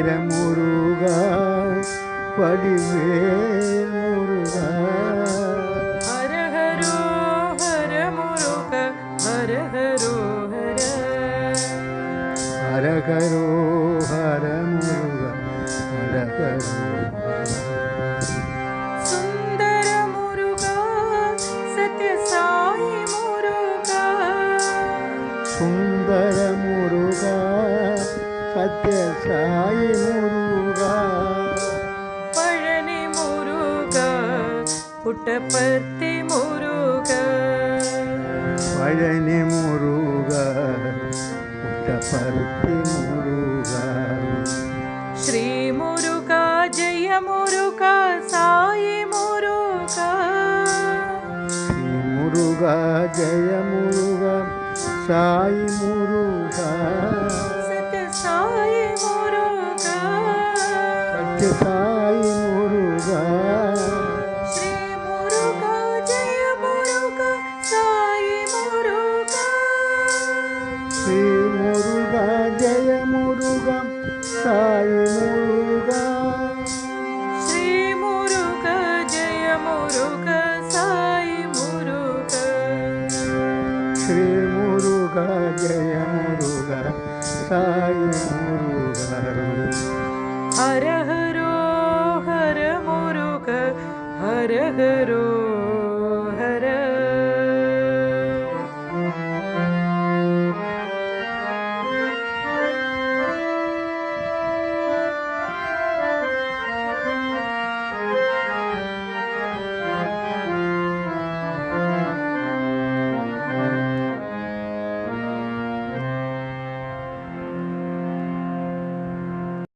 வீரமுருகா வடிவேல் முருகா. ஹரஹரோ ஹர முருக ஹரஹரோ ஹர. ஹரஹரோ ஹர முருகா ஹரஹரோ. சுந்தர முருகா சத்ய சாயி முருகா. சுந்தர முருகா சத்ய சாயி முருகா. பழனி முருகா புட்டபர்த்தி முருகா. பழனி முருகா புட்டபர்த்தி முருகா. ஸ்ரீ முருகா ஜெய முருகா சாயி முருகா. ஸ்ரீ முருகா ஜெய முருகா சாயி முருகா. சத்ய சாயி முருகா. சத்ய சாயி முருகா. ஸ்ரீ முருகா ஜெய முருகா சாயி முருகா. ஸ்ரீ முருகா ஜெய முருகா சாயி முருகா. ஸ்ரீ முருகா ஜெய முருகா சாயி முருகா. ஸ்ரீ முருகா ஜெய முருகா சாயி முருகா. ஹரஹரோ ஹர முருக ஹரஹரோ